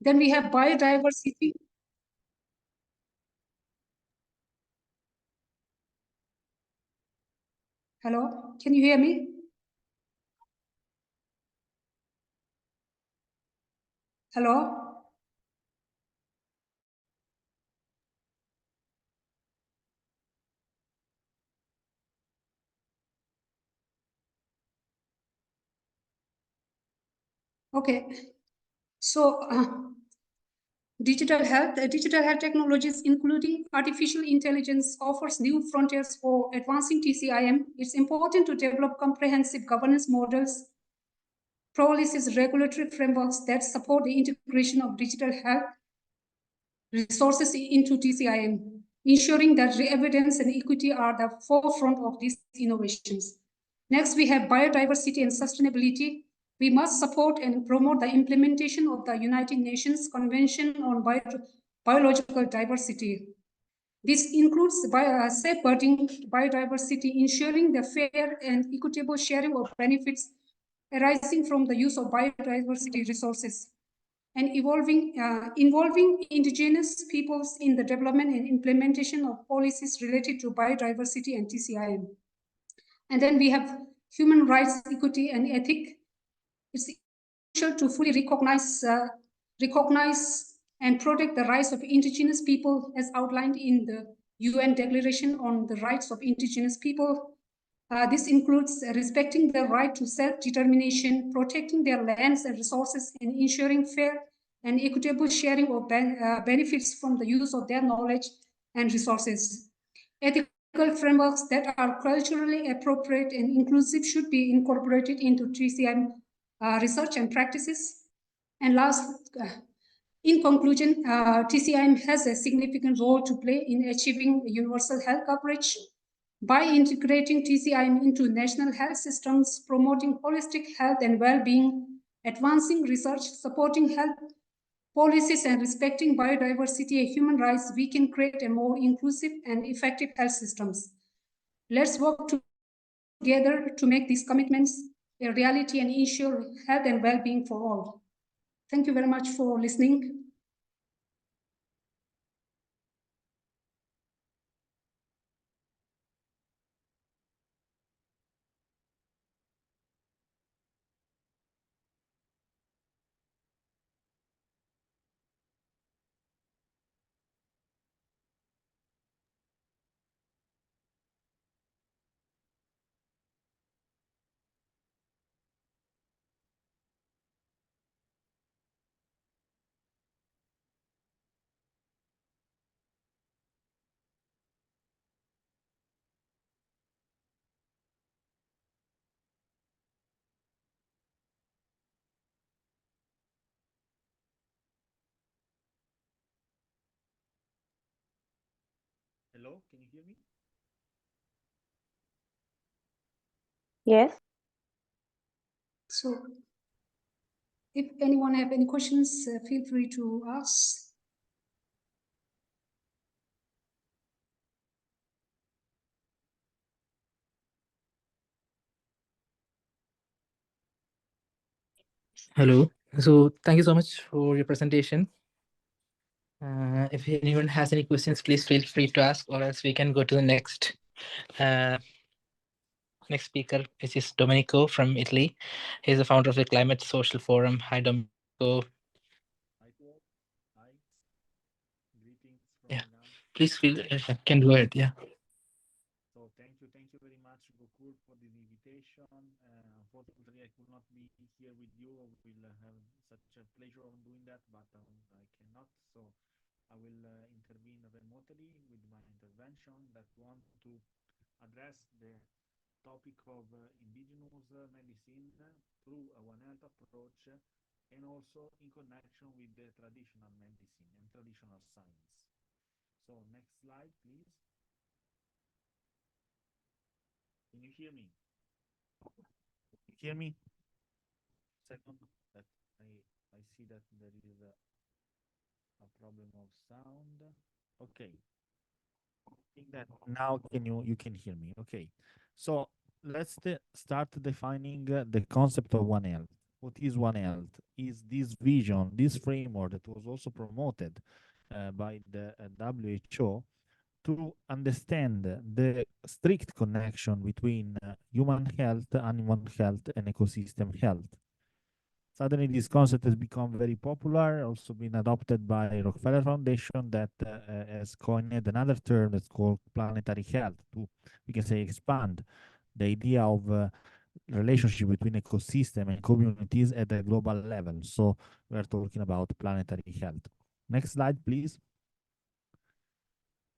Then we have biodiversity. Hello, can you hear me? Hello? Okay, so digital health technologies, including artificial intelligence, offers new frontiers for advancing TCIM. It's important to develop comprehensive governance models, policies, regulatory frameworks that support the integration of digital health resources into TCIM, ensuring that evidence and equity are the forefront of these innovations. Next, we have biodiversity and sustainability. We must support and promote the implementation of the United Nations Convention on Biological Diversity. This includes safeguarding biodiversity, ensuring the fair and equitable sharing of benefits arising from the use of biodiversity resources, and involving indigenous peoples in the development and implementation of policies related to biodiversity and TCIM. And then we have human rights, equity, and ethics. It's essential to fully recognize and protect the rights of indigenous people as outlined in the UN Declaration on the Rights of Indigenous People. This includes respecting their right to self-determination, protecting their lands and resources, and ensuring fair and equitable sharing of benefits from the use of their knowledge and resources. Ethical frameworks that are culturally appropriate and inclusive should be incorporated into TCM research and practices. And last, in conclusion, TCIM has a significant role to play in achieving universal health coverage. By integrating TCIM into national health systems, promoting holistic health and well-being, advancing research, supporting health policies, and respecting biodiversity and human rights, we can create a more inclusive and effective health systems. Let's work together to make these commitments a reality and ensure health and well-being for all. Thank you very much for listening. Hello, can you hear me? Yes. So if anyone have any questions, feel free to ask. Hello. So thank you so much for your presentation. If anyone has any questions, please feel free to ask, or else we can go to the next speaker, which is Domenico from Italy. He's the founder of the Climate Social Forum. Hi, Domenico. Hi to all. Hi. Greetings from Yeah. Milan. Please can go ahead. Yeah. So thank you very much, Gokur, for this invitation. Unfortunately, I could not be here with you. I will have such a pleasure of doing that, but I cannot. So I will intervene remotely with my intervention that want to address the topic of indigenous medicine through a One Health approach, and also in connection with the traditional medicine and traditional science. So next slide, please. Can you hear me? You hear me? Second, that I see that there is a problem of sound. Okay. I think that now you can hear me. Okay. So let's start defining the concept of One Health. what is One Health is this vision, this framework that was also promoted by the WHO to understand the strict connection between human health, animal health, and ecosystem health. Suddenly, this concept has become very popular, also been adopted by Rockefeller Foundation that has coined another term that's called planetary health to, we can say, expand the idea of relationship between ecosystem and communities at a global level. So we are talking about planetary health. Next slide, please.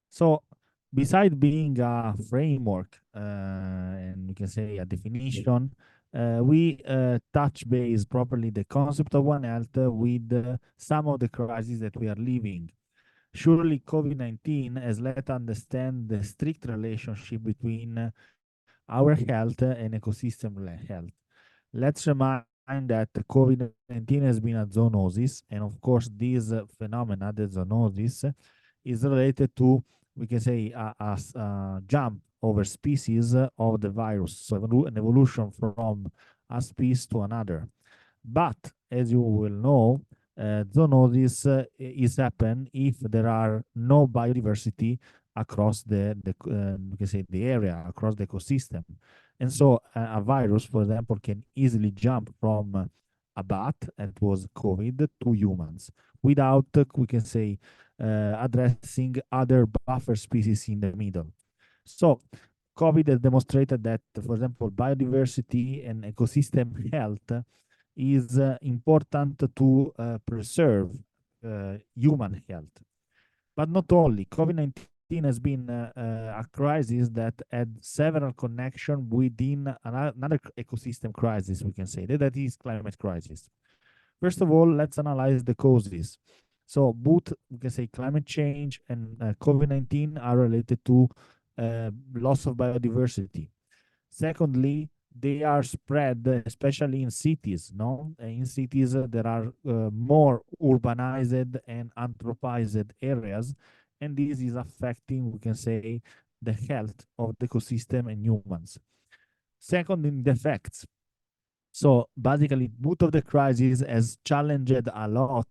So beside being a framework and we can say a definition, we touch base properly the concept of One Health with some of the crises that we are living. Surely COVID-19 has let understand the strict relationship between our health and ecosystem health. Let's remind that COVID-19 has been a zoonosis, and of course, this phenomena, the zoonosis, is related to, we can say, a jump over species of the virus, so an evolution from a species to another. But as you will know, zoonosis is happen if there are no biodiversity across the we can say the area across the ecosystem, and so a virus, for example, can easily jump from a bat, that was COVID, to humans without we can say addressing other buffer species in the middle. So COVID has demonstrated that, for example, biodiversity and ecosystem health is important to preserve human health. But not only, COVID-19 has been a crisis that had several connections within another ecosystem crisis, we can say, that is climate crisis. First of all, let's analyze the causes. So both, we can say, climate change and COVID-19 are related to loss of biodiversity. Secondly, they are spread, especially in cities. No, in cities there are more urbanized and anthropized areas, and this is affecting, we can say, the health of the ecosystem and humans. Second, in the effects. So basically, both of the crises has challenged a lot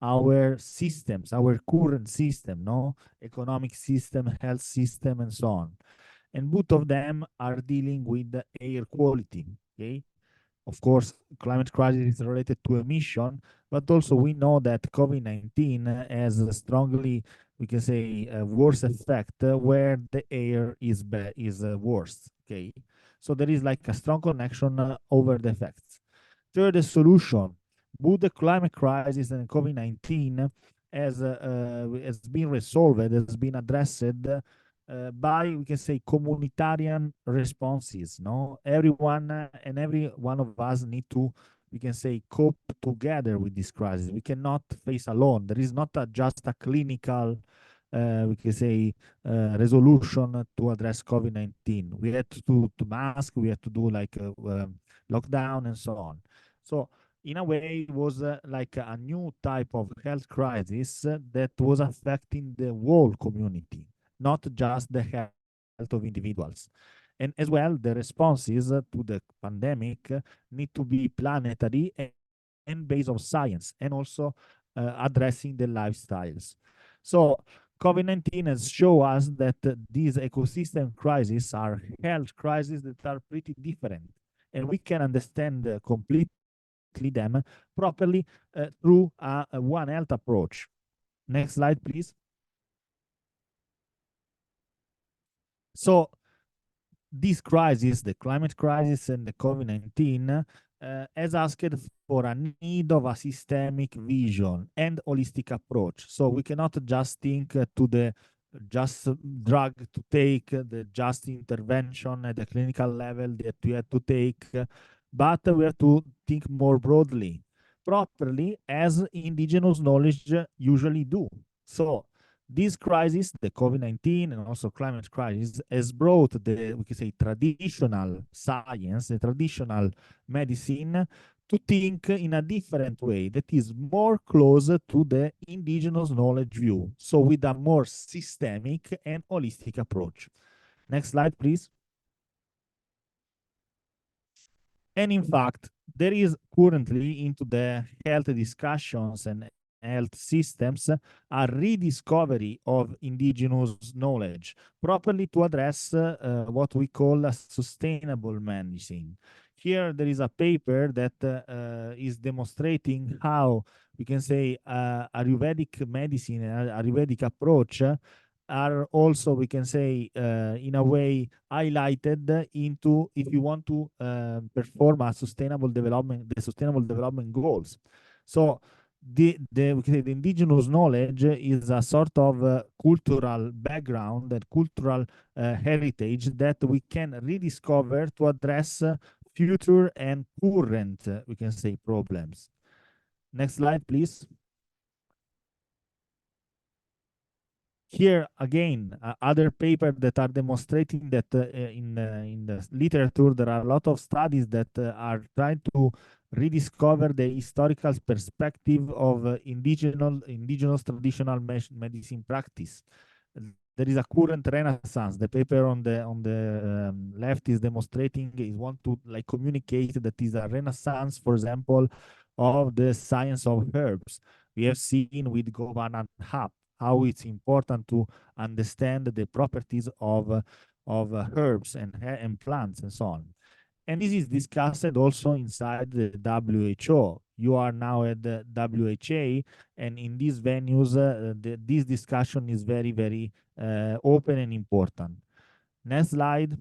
our systems, our current system, no, economic system, health system, and so on. And both of them are dealing with the air quality. Okay, of course, climate crisis is related to emission, but also we know that COVID-19 has a strongly, we can say, a worse effect where the air is worse. Okay, so there is like a strong connection over the effects. Third, the solution. Both the climate crisis and COVID-19 has been resolved, has been addressed by, we can say, communitarian responses. No, everyone and every one of us need to, we can say, cope together with this crisis. We cannot face alone. There is not just a clinical, we can say, resolution to address COVID-19. We had to mask. We had to do like lockdown and so on. So in a way, it was like a new type of health crisis that was affecting the whole community, not just the health of individuals. And as well, the responses to the pandemic need to be planetary and based on science, and also addressing the lifestyles. So COVID-19 has shown us that these ecosystem crises are health crises that are pretty different, and we can understand completely them properly through a One Health approach. Next slide, please. So this crisis, the climate crisis and the COVID-19, has asked for a need of a systemic vision and holistic approach. So we cannot just think to the just drug to take, the just intervention at the clinical level that we have to take, but we have to think more broadly, properly, as indigenous knowledge usually do. So this crisis, the COVID-19 and also climate crisis, has brought the, we can say, traditional science, the traditional medicine, to think in a different way that is more closer to the indigenous knowledge view. So with a more systemic and holistic approach. Next slide, please. And in fact, there is currently into the health discussions and health systems a rediscovery of indigenous knowledge, properly to address what we call a sustainable medicine. Here, there is a paper that is demonstrating how we can say Ayurvedic medicine and Ayurvedic approach are also, we can say, in a way highlighted into if you want to perform a sustainable development, the sustainable development goals. So we can say the indigenous knowledge is a sort of cultural background and cultural heritage that we can rediscover to address future and current, we can say, problems. Next slide, please. Here again, other papers that are demonstrating that in the literature there are a lot of studies that are trying to rediscover the historical perspective of indigenous traditional medicine practice. There is a current renaissance. The paper on the left is demonstrating is want to like communicate that is a renaissance, for example, of the science of herbs. We have seen with Govardhan how it's important to understand the properties of herbs and plants and so on. And this is discussed also inside the WHO. You are now at the WHA, and in these venues, this discussion is very, very open and important. Next slide.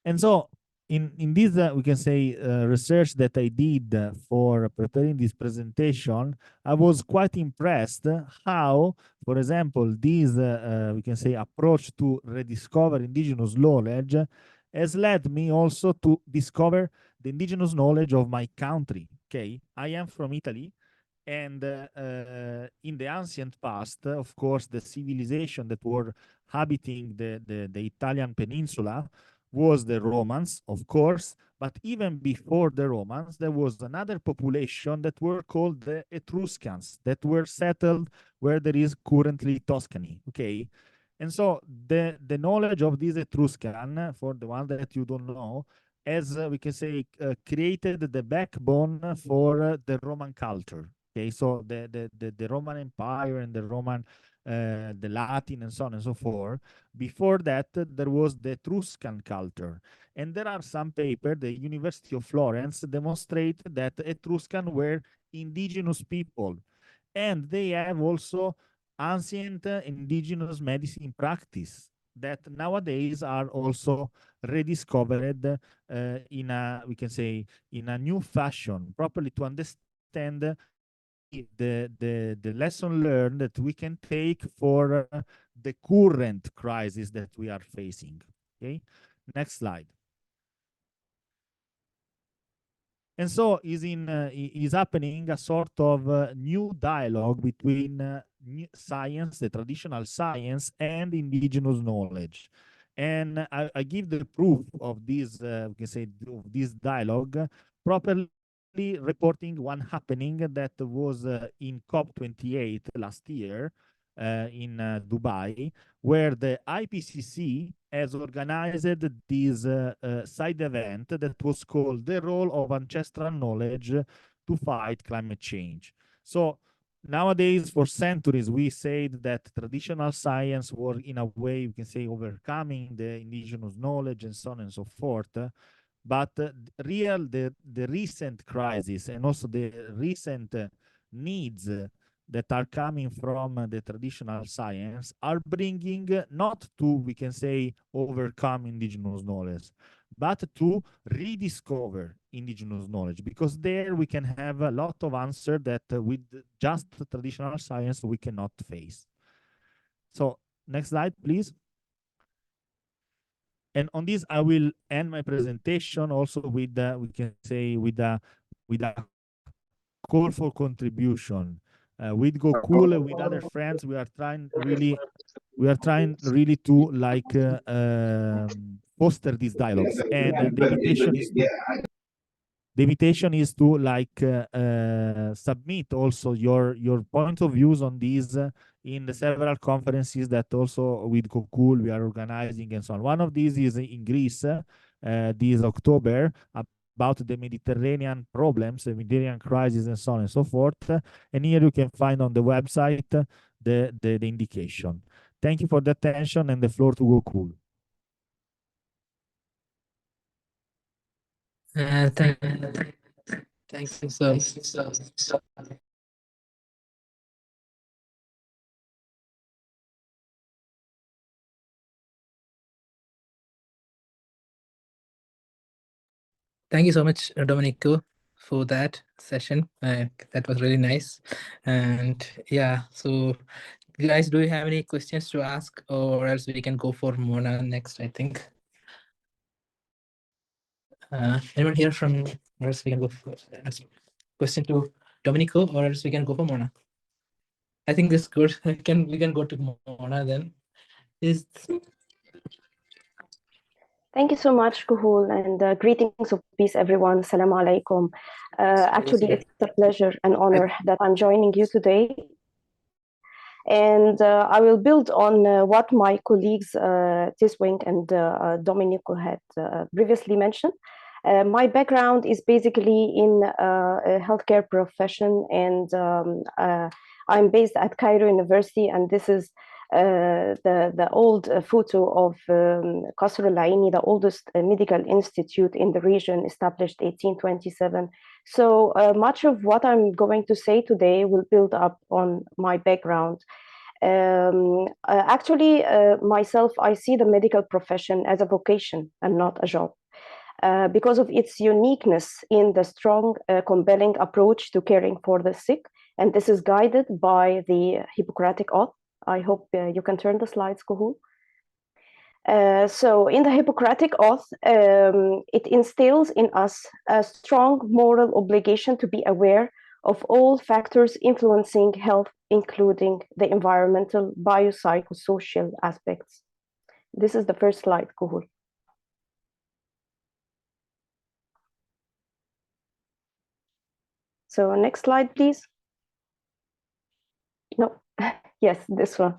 And so, in this, we can say, research that I did for preparing this presentation, I was quite impressed how, for example, this, we can say, approach to rediscover indigenous knowledge has led me also to discover the indigenous knowledge of my country. Okay, I am from Italy, and in the ancient past, of course, the civilization that were habiting the Italian peninsula was the Romans, of course, but even before the Romans, there was another population that were called the Etruscans that were settled where there is currently Tuscany, okay? And so the knowledge of this Etruscan, for the one that you don't know, as we can say, created the backbone for the Roman culture. Okay, so the Roman Empire and the Roman, the Latin and so on and so forth. Before that, there was the Etruscan culture. And there are some papers, the University of Florence demonstrate that Etruscan were indigenous people. And they have also ancient indigenous medicine practice that nowadays are also rediscovered in a, we can say, in a new fashion, properly to understand the lesson learned that we can take for the current crisis that we are facing. Okay, next slide. And so is happening a sort of new dialogue between science, the traditional science, and indigenous knowledge. And I give the proof of this, we can say, of this dialogue, properly reporting one happening that was in COP28 last year in Dubai, where the IPCC has organized this side event that was called The Role of Ancestral Knowledge to Fight Climate Change. So nowadays, for centuries, we said that traditional science were, in a way, we can say, overcoming the indigenous knowledge and so on and so forth. But the recent crisis and also the recent needs that are coming from the traditional science are bringing not to, we can say, overcome indigenous knowledge, but to rediscover indigenous knowledge, because there we can have a lot of answer that with just traditional science we cannot face. So next slide, please. And on this, I will end my presentation also with, we can say, with a call for contribution. With GoCool, with other friends, we are trying really to like foster these dialogues. And the invitation is to like submit also your point of views on these in the several conferences that also with GoCool we are organizing and so on. One of these is in Greece, this October about the Mediterranean problems, the Mediterranean crisis, and so on and so forth. And here you can find on the website the indication. Thank you for the attention, and the floor to Gokul. Thank you so. Thank you so much, Domenico, for that session. That was really nice. And yeah, so guys, do you have any questions to ask, or else we can go for Mona next, I think. Anyone here from, or else we can go for ask question to Domenico, or else we can go for Mona. I think this is good. We can go to Mona then. Thank you so much, Kuhul, and greetings of peace, everyone. Assalamu alaikum. Actually, it's a pleasure and honor that I'm joining you today. And I will build on what my colleagues Tiswing and Domenico had previously mentioned. My background is basically in a healthcare profession, and I'm based at Cairo University, and this is the old photo of Qasr al-Aini, the oldest medical institute in the region, established 1827. So much of what I'm going to say today will build up on my background. Actually, myself, I see the medical profession as a vocation and not a job. Because of its uniqueness in the strong, compelling approach to caring for the sick. And this is guided by the Hippocratic Oath. I hope you can turn the slides, Kuhul. So in the Hippocratic Oath, it instills in us a strong moral obligation to be aware of all factors influencing health, including the environmental, biopsychosocial aspects. This is the first slide, Kuhul. So next slide, please. No, yes, this one.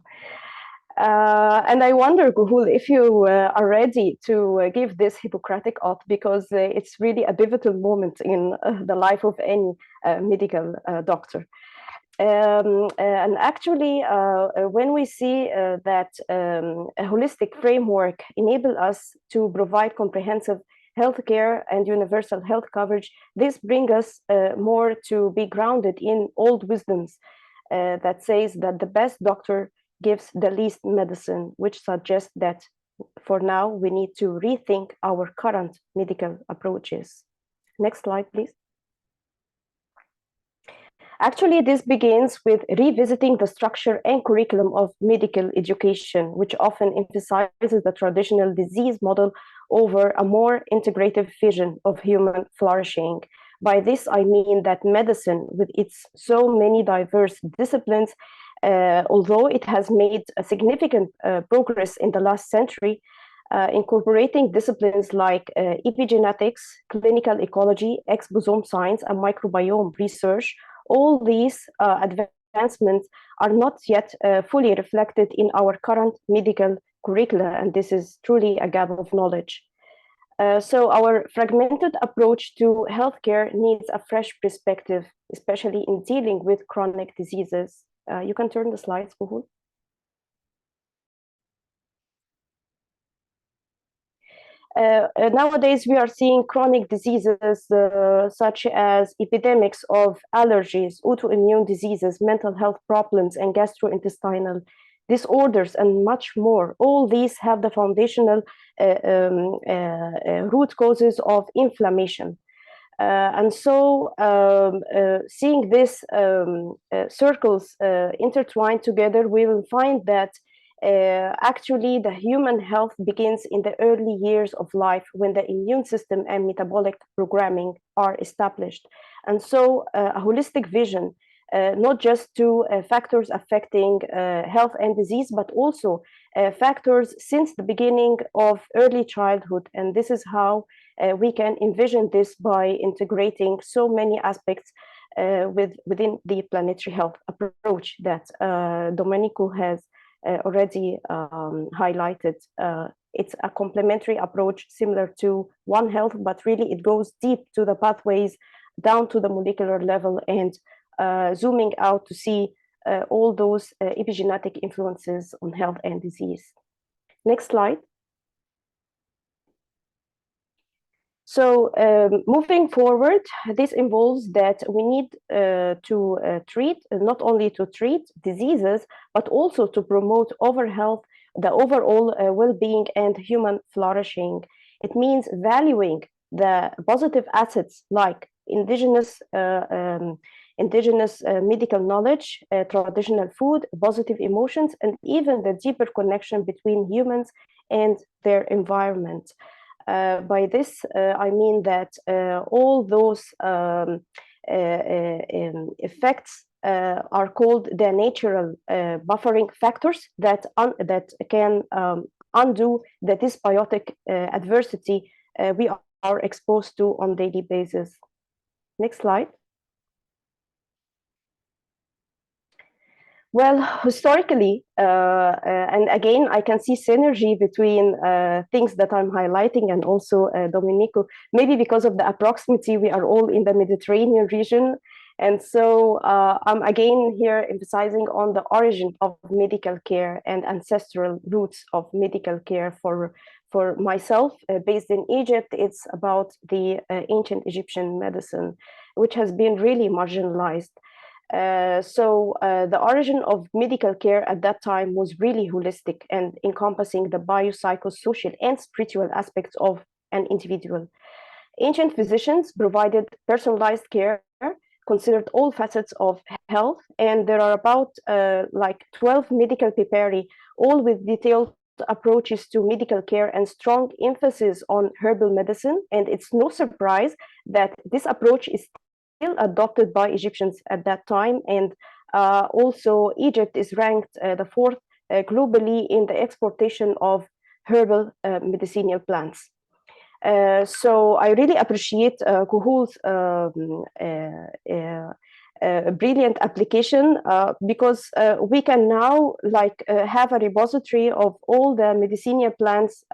And I wonder, Guhul, if you are ready to give this Hippocratic Oath, because it's really a pivotal moment in the life of any medical doctor. And actually, when we see that a holistic framework enables us to provide comprehensive healthcare and universal health coverage, this brings us more to be grounded in old wisdoms that says that the best doctor gives the least medicine, which suggests that for now we need to rethink our current medical approaches. Next slide, please. Actually, this begins with revisiting the structure and curriculum of medical education, which often emphasizes the traditional disease model over a more integrative vision of human flourishing. By this, I mean that medicine, with its so many diverse disciplines, although it has made a significant progress in the last century, incorporating disciplines like epigenetics, clinical ecology, exposome science, and microbiome research, all these advancements are not yet fully reflected in our current medical curricula, and this is truly a gap of knowledge. So our fragmented approach to healthcare needs a fresh perspective, especially in dealing with chronic diseases. You can turn the slides, Buhul. Nowadays, we are seeing chronic diseases such as epidemics of allergies, autoimmune diseases, mental health problems, and gastrointestinal disorders, and much more. All these have the foundational root causes of inflammation. And so seeing these circles intertwined together, we will find that actually the human health begins in the early years of life when the immune system and metabolic programming are established. And so a holistic vision, not just to factors affecting health and disease, but also factors since the beginning of early childhood. And this is how we can envision this by integrating so many aspects within the planetary health approach that Domenico has already highlighted It's a complementary approach similar to One Health, but really it goes deep to the pathways down to the molecular level and zooming out to see all those epigenetic influences on health and disease. Next slide. So moving forward, this involves that we need to treat, not only to treat diseases, but also to promote the overall well-being and human flourishing. It means valuing the positive assets like indigenous medical knowledge, traditional food, positive emotions, and even the deeper connection between humans and their environment. By this, I mean that all those effects are called the natural buffering factors that can undo the dysbiotic adversity we are exposed to on daily basis. Next slide. Well, historically, and again, I can see synergy between things that I'm highlighting and also Domenico, maybe because of the proximity, we are all in the Mediterranean region. And so I'm again here emphasizing on the origin of medical care and ancestral roots of medical care for myself. Based in Egypt, it's about the ancient Egyptian medicine, which has been really marginalized. The origin of medical care at that time was really holistic and encompassing the biopsychosocial and spiritual aspects of an individual. Ancient physicians provided personalized care, considered all facets of health, and there are about like 12 medical papyri, all with detailed approaches to medical care and strong emphasis on herbal medicine. And it's no surprise that this approach is still adopted by Egyptians at that time, and also Egypt is ranked the fourth globally in the exportation of herbal medicinal plants. So I really appreciate Kuhul's brilliant application because we can now have a repository of all the medicinal plants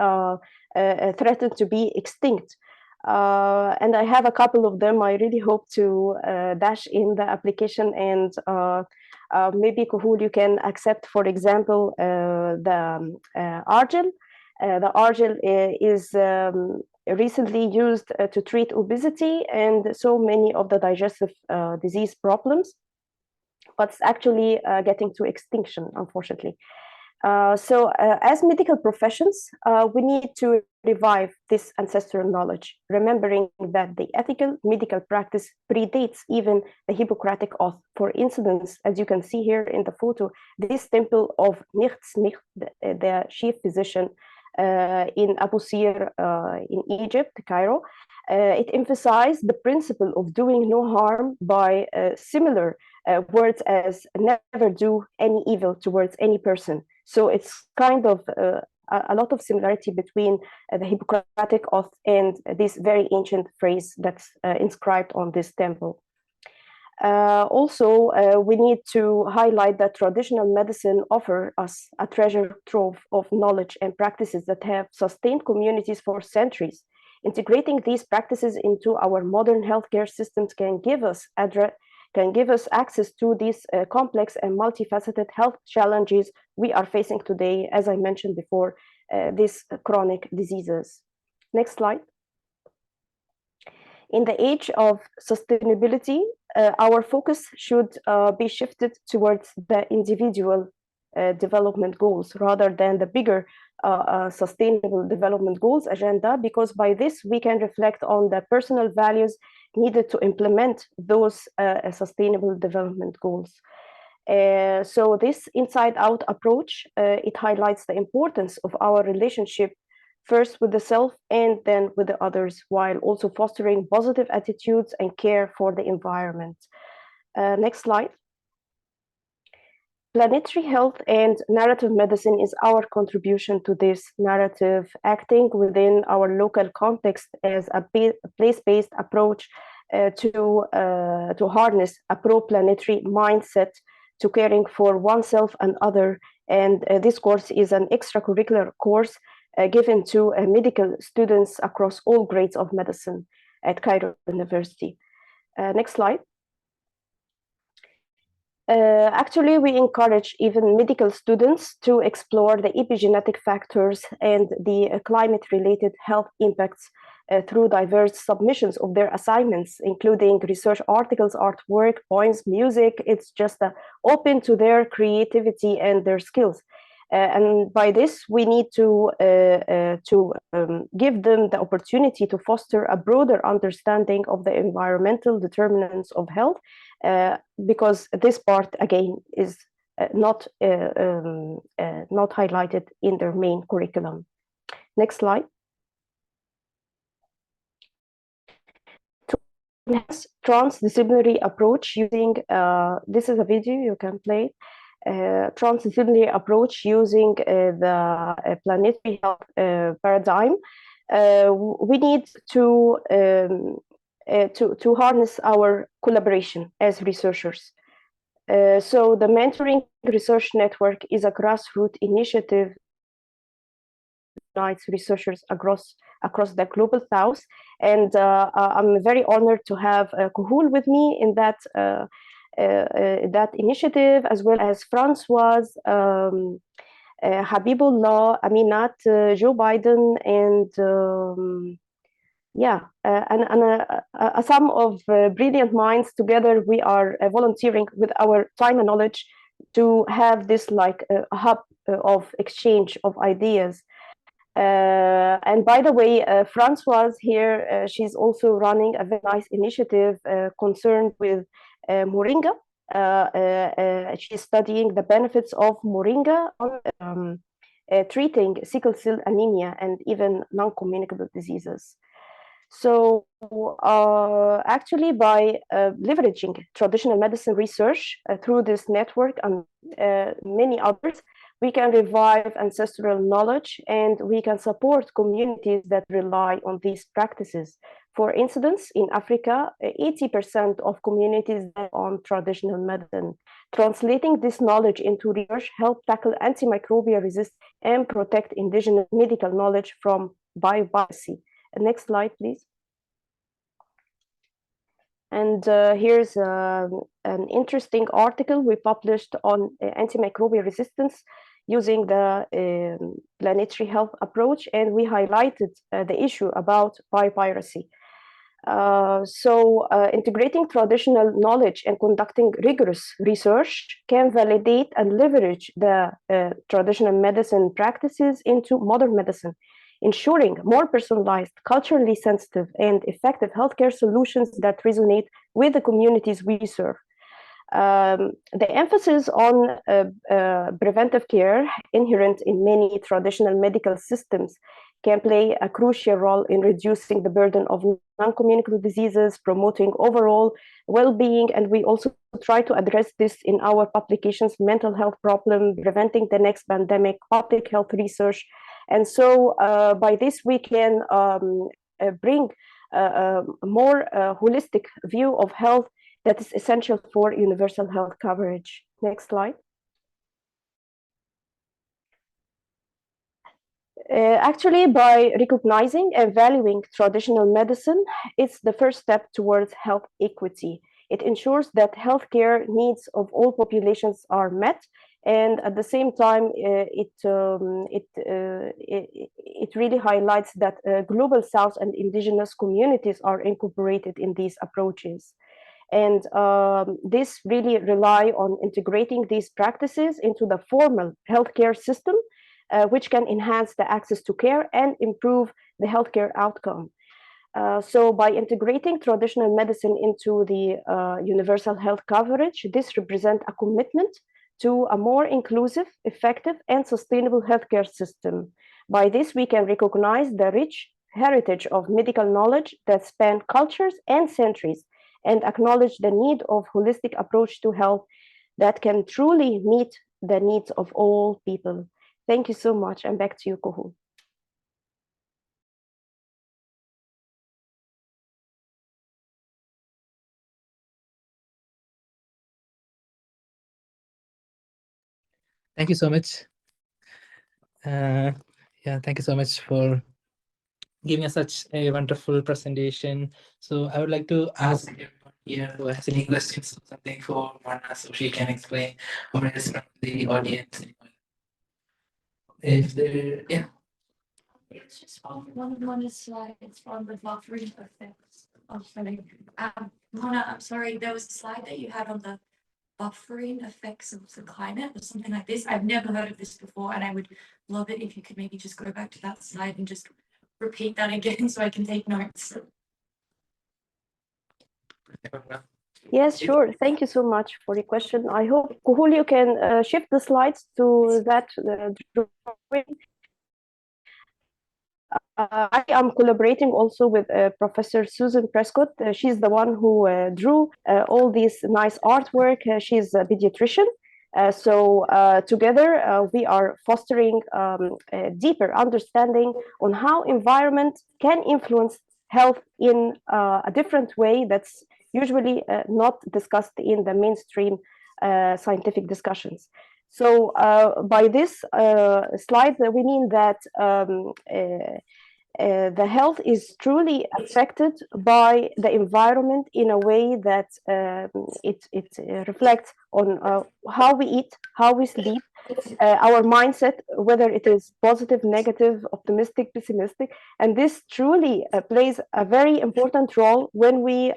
threatened to be extinct. And I have a couple of them. I really hope to dash in the application, and maybe Kuhul, you can accept, for example, the argil. The argil is recently used to treat obesity and so many of the digestive disease problems, but it's actually getting to extinction, unfortunately. As medical professions, we need to revive this ancestral knowledge, remembering that the ethical medical practice predates even the Hippocratic oath. For instance, as you can see here in the photo, this temple of Nichts, the chief physician in Abu Sir in Egypt, Cairo, it emphasized the principle of doing no harm by similar words as never do any evil towards any person. So it's kind of a lot of similarity between the Hippocratic oath and this very ancient phrase that's inscribed on this temple. Also, we need to highlight that traditional medicine offers us a treasure trove of knowledge and practices that have sustained communities for centuries. Integrating these practices into our modern healthcare systems can give us access to these complex and multifaceted health challenges we are facing today, as I mentioned before, these chronic diseases. Next slide. In the age of sustainability, our focus should be shifted towards the individual development goals rather than the bigger sustainable development goals agenda, because by this we can reflect on the personal values needed to implement those sustainable development goals. So this inside-out approach, it highlights the importance of our relationship first with the self and then with the others, while also fostering positive attitudes and care for the environment. Next slide. Planetary health and narrative medicine is our contribution to this narrative, acting within our local context as a place-based approach to harness a pro-planetary mindset to caring for oneself and other. And this course is an extracurricular course given to medical students across all grades of medicine at Cairo University. Next slide. Actually, we encourage even medical students to explore the epigenetic factors and the climate-related health impacts through diverse submissions of their assignments, including research articles, artwork, poems, music. It's just open to their creativity and their skills. And by this, we need to give them the opportunity to foster a broader understanding of the environmental determinants of health, because this part, again, is not highlighted in their main curriculum. Next slide. To enhance transdisciplinary approach using, this is a video, you can play it. Transdisciplinary approach using the planetary health paradigm. We need to harness our collaboration as researchers. So the Mentoring Research Network is a grassroots initiative that unites researchers across the global south. And I'm very honored to have Kuhul with me in that initiative, as well as Francoise, Habibullah, Aminat, Joe Biden, and a sum of brilliant minds. Together, we are volunteering with our time and knowledge to have this like a hub of exchange of ideas. And by the way, Francoise here, she's also running a very nice initiative concerned with moringa. She's studying the benefits of moringa on treating sickle cell anemia and even non-communicable diseases. So actually, by leveraging traditional medicine research through this network and many others, we can revive ancestral knowledge, and we can support communities that rely on these practices. For instance, in Africa, 80% of communities live on traditional medicine. Translating this knowledge into research help tackle antimicrobial resistance and protect indigenous medical knowledge from biopiracy. Next slide, please. And here's an interesting article we published on antimicrobial resistance using the planetary health approach, and we highlighted the issue about biopiracy. Integrating traditional knowledge and conducting rigorous research can validate and leverage the traditional medicine practices into modern medicine, ensuring more personalized, culturally sensitive, and effective healthcare solutions that resonate with the communities we serve. The emphasis on preventive care inherent in many traditional medical systems can play a crucial role in reducing the burden of non-communicable diseases, promoting overall well-being, and we also try to address this in our publications: mental health problem, preventing the next pandemic, public health research. And so by this, we can bring a more holistic view of health that is essential for universal health coverage. Next slide. Actually, by recognizing and valuing traditional medicine, it's the first step towards health equity. It ensures that healthcare needs of all populations are met, and at the same time, it really highlights that global South and indigenous communities are incorporated in these approaches. And this really rely on integrating these practices into the formal healthcare system, which can enhance the access to care and improve the healthcare outcome. So by integrating traditional medicine into the universal health coverage, this represents a commitment to a more inclusive, effective, and sustainable healthcare system. By this, we can recognize the rich heritage of medical knowledge that span cultures and centuries, and acknowledge the need of holistic approach to health that can truly meet the needs of all people. Thank you so much, and back to you, Kuhul. Thank you so much. Yeah, thank you so much for giving us such a wonderful presentation. So I would like to ask everyone here who has any questions or something for Mana so she can explain, or else from the audience. If there, yeah. It's just one of the slides from the buffering effects of something. Mona, I'm sorry, there was a slide that you had on the buffering effects of the climate or something like this. I've never heard of this before, and I would love it if you could maybe just go back to that slide and just repeat that again so I can take notes. Yes, sure. Thank you so much for the question. I hope Kuhul, you can shift the slides to that drawing. I am collaborating also with Professor Susan Prescott. She's the one who drew all this nice artwork. She's a pediatrician. So together we are fostering a deeper understanding on how environment can influence health in a different way that's usually not discussed in the mainstream scientific discussions. So by this slide, we mean that the health is truly affected by the environment in a way that it reflects on how we eat, how we sleep, our mindset, whether it is positive, negative, optimistic, pessimistic. And this truly plays a very important role when we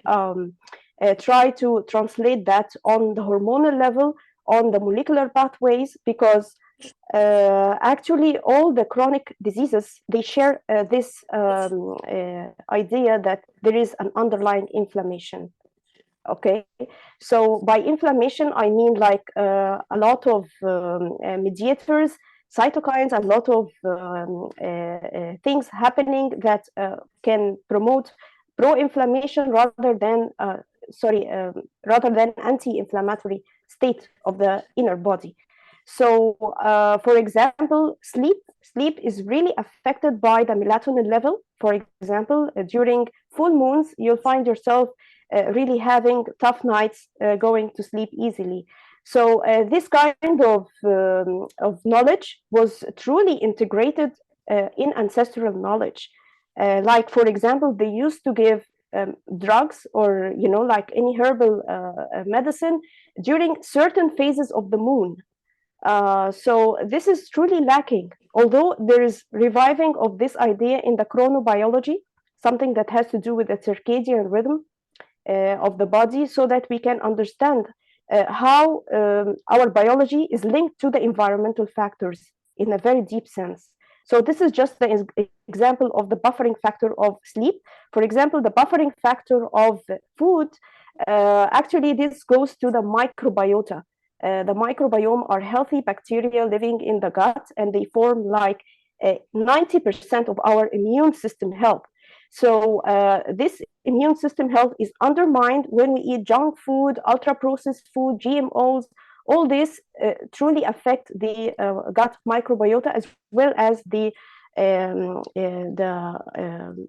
try to translate that on the hormonal level, on the molecular pathways, because actually all the chronic diseases, they share this idea that there is an underlying inflammation. Okay, so by inflammation I mean like a lot of mediators, cytokines, a lot of things happening that can promote pro-inflammation rather than rather than anti-inflammatory state of the inner body. So for example, sleep is really affected by the melatonin level. For example, during full moons you'll find yourself really having tough nights, going to sleep easily. So this kind of knowledge was truly integrated in ancestral knowledge. Like for example, they used to give drugs or like any herbal medicine during certain phases of the moon. So this is truly lacking, although there is reviving of this idea in the chronobiology, something that has to do with the circadian rhythm of the body, so that we can understand how our biology is linked to the environmental factors in a very deep sense. So this is just the example of the buffering factor of sleep. For example, the buffering factor of food, actually this goes to the microbiota. The microbiome are healthy bacteria living in the gut, and they form like 90% of our immune system health. So this immune system health is undermined when we eat junk food, ultra-processed food, GMOs. All this truly affect the gut microbiota, as well as the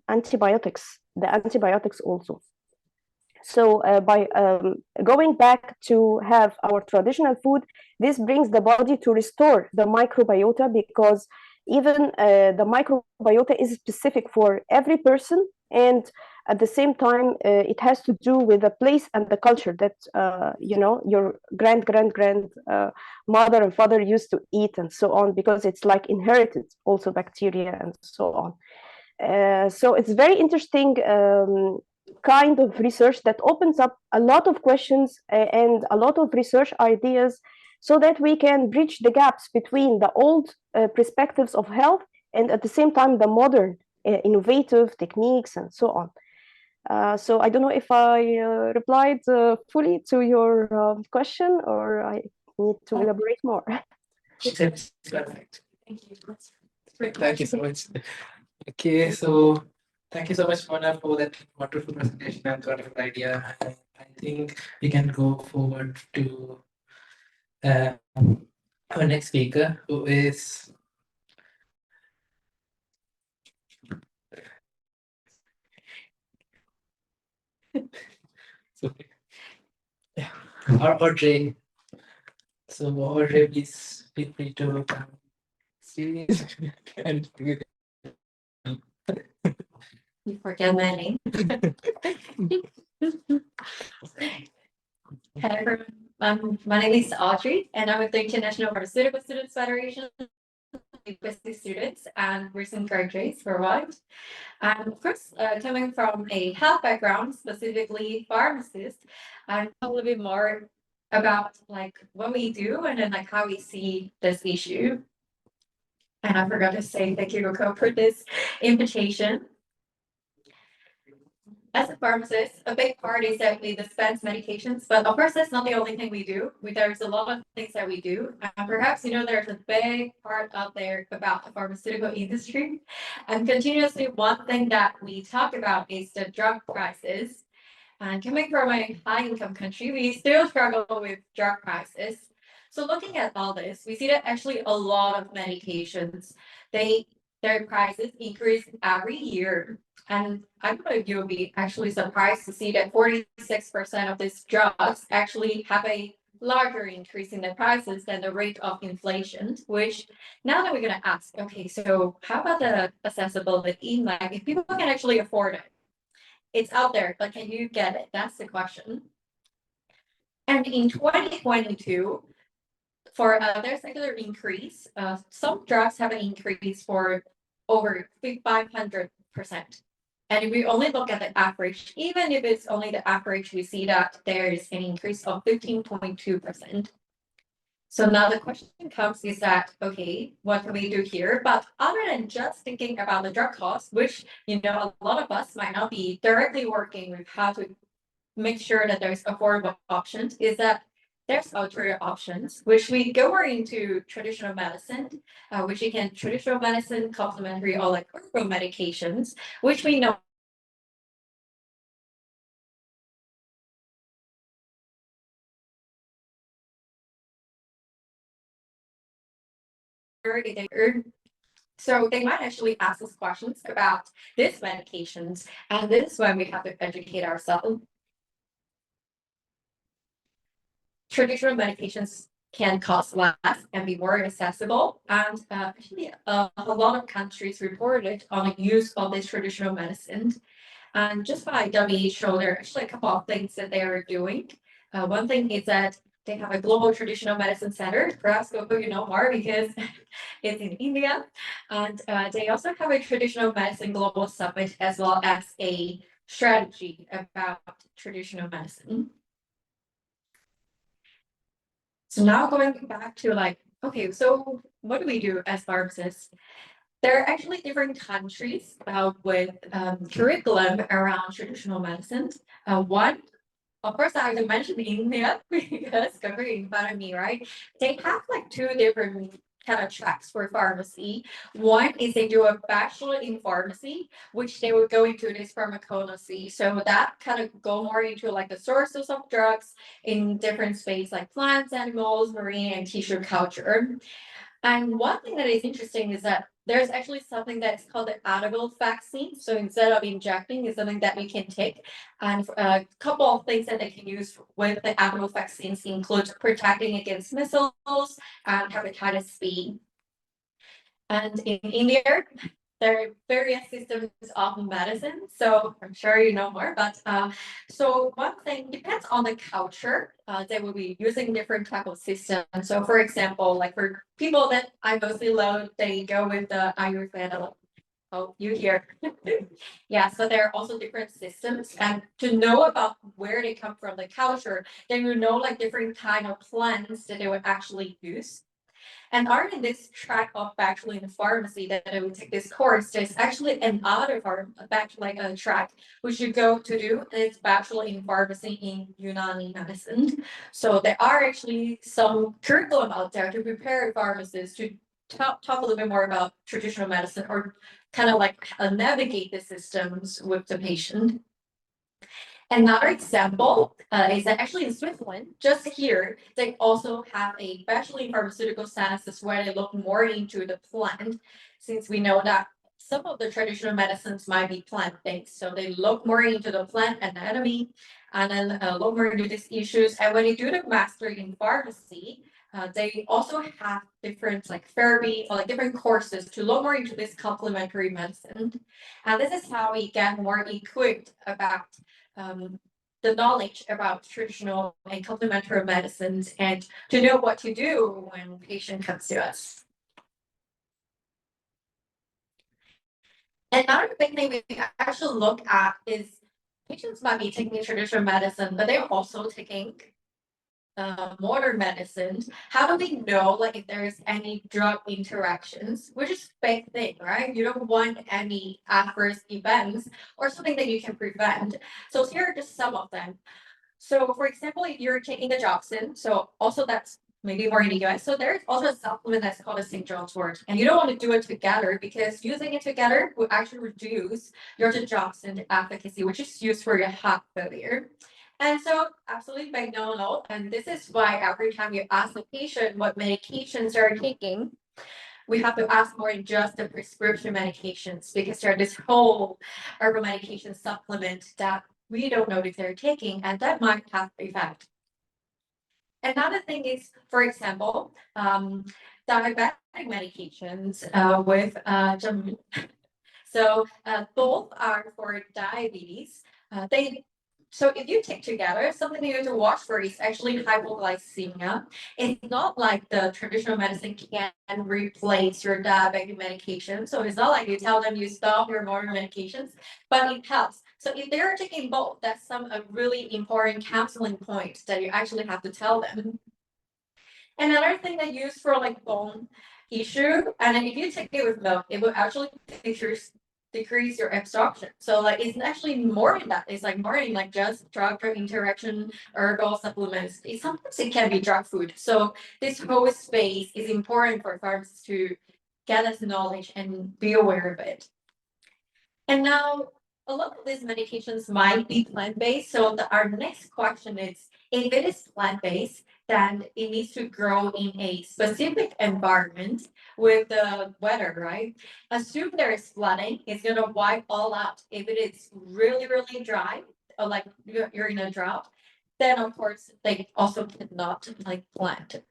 antibiotics also. So by going back to have our traditional food, this brings the body to restore the microbiota, because even the microbiota is specific for every person, and at the same time it has to do with the place and the culture that your grand mother and father used to eat, and so on, because it's like inherited also bacteria and so on. So it's very interesting kind of research that opens up a lot of questions and a lot of research ideas, so that we can bridge the gaps between the old perspectives of health and at the same time the modern innovative techniques and so on. So I don't know if I replied fully to your question, or I need to elaborate more. It's perfect. Thank you. That's great. Thank you so much. Okay, so thank you so much, Mona, for that wonderful presentation and wonderful idea. I think we can go forward to our next speaker, who is so, yeah, Audrey. So Audrey, please feel free to come. series. And You forget my name. Hi everyone, my name is Audrey, and I'm with the International Pharmaceutical Students Federation, university students and recent graduates worldwide. And of course, coming from a health background, specifically pharmacist, I know a little bit more about like what we do and then like how we see this issue. And I forgot to say thank you, Coco, for this invitation. As a pharmacist, a big part is that we dispense medications, but of course, that's not the only thing we do. There's a lot of things that we do. And perhaps, there's a big part out there about the pharmaceutical industry. And continuously, one thing that we talk about is the drug prices. And coming from a high income country, we still struggle with drug prices. So looking at all this, we see that actually a lot of medications, their prices increase every year. And I don't know if you'll be actually surprised to see that 46% of these drugs actually have a larger increase in the prices than the rate of inflation, which now that we're going to ask, okay, so how about the accessibility? Like if people can actually afford it, it's out there, but can you get it? That's the question. And in 2022, for their secular increase, some drugs have an increase for over 500%. And if we only look at the average, even if it's only the average, we see that there is an increase of 15.2%. So now the question comes is that, okay, what can we do here? But other than just thinking about the drug costs, which, a lot of us might not be directly working with how to make sure that there's affordable options, is that there's alternative options, which we go more into traditional medicine, which again, traditional medicine, complementary, or like herbal medications, which we know so they might actually ask us questions about these medications, and this is when we have to educate ourselves. Traditional medications can cost less and be more accessible, and actually a lot of countries reported on the use of this traditional medicine. And just by WHO, there are actually a couple of things that they are doing. One thing is that they have a global traditional medicine center. Perhaps Goku, you know more because it's in India. And they also have a traditional medicine global summit as well as a strategy about traditional medicine. So now going back to like, okay, so what do we do as pharmacists? There are actually different countries with curriculum around traditional medicine. One, of course, I have to mention India because covering in front of me, right? They have like two different kind of tracks for pharmacy. One is they do a bachelor in pharmacy, which they will go into this pharmacology. So that kind of go more into like the sources of drugs in different space like plants, animals, marine, and tissue culture. And one thing that is interesting is that there's actually something that's called the audible vaccine. So instead of injecting, it's something that we can take. And a couple of things that they can use with the audible vaccines include protecting against measles and hepatitis B. And in India, there are various systems of medicine. So I'm sure you know more, but so one thing depends on the culture. They will be using different type of systems. So for example, like for people that I mostly know, they go with the Ayurveda. Oh, you hear? Yeah, so there are also different systems, and to know about where they come from, the culture, then you know like different kind of plants that they would actually use. And are in this track of bachelor in pharmacy that I would take this course, there's actually another like a track which you go to do, and it's bachelor in pharmacy in Unani medicine. So there are actually some curriculum out there to prepare pharmacists to talk a little bit more about traditional medicine or kind of like navigate the systems with the patient. Another example is that actually in Switzerland, just here, they also have a bachelor in pharmaceutical sciences where they look more into the plant, since we know that some of the traditional medicines might be plant-based. So they look more into the plant anatomy and then look more into these issues. And when you do the master in pharmacy, they also have different like therapy or like different courses to look more into this complementary medicine. And this is how we get more equipped about the knowledge about traditional and complementary medicines and to know what to do when patient comes to us. Another big thing we actually look at is patients might be taking traditional medicine, but they're also taking modern medicine. How do we know like if there's any drug interactions, which is big thing, right? You don't want any adverse events or something that you can prevent. So here are just some of them. So for example, if you're taking the Joxin, so also that's maybe more in the US. So there's also a supplement that's called a St. John's wort. And you don't want to do it together because using it together will actually reduce your digoxin efficacy, which is used for your heart failure. And so absolutely by no, and this is why every time you ask the patient what medications they're taking, we have to ask more than just the prescription medications because there's this whole herbal medication supplement that we don't know if they're taking and that might have effect. Another thing is, for example, diabetic medications with so both are for diabetes. So if you take together, something you have to watch for is actually hypoglycemia. It's not like the traditional medicine can replace your diabetic medication. So it's not like you tell them you stop your modern medications, but it helps. So if they're taking both, that's a really important counseling point that you actually have to tell them. Another thing they use for like bone issue, and then if you take it with milk, it will actually decrease your absorption. So like it's actually more than that. It's like more than like just drug interaction, herbal supplements. Sometimes it can be drug food. So this whole space is important for pharmacists to get this knowledge and be aware of it. And now a lot of these medications might be plant-based. So our next question is, if it is plant-based, then it needs to grow in a specific environment with the weather, right? Assume there is flooding, it's gonna wipe all out. If it is really, really dry, or like you're in a drought, then of course they also cannot like plant.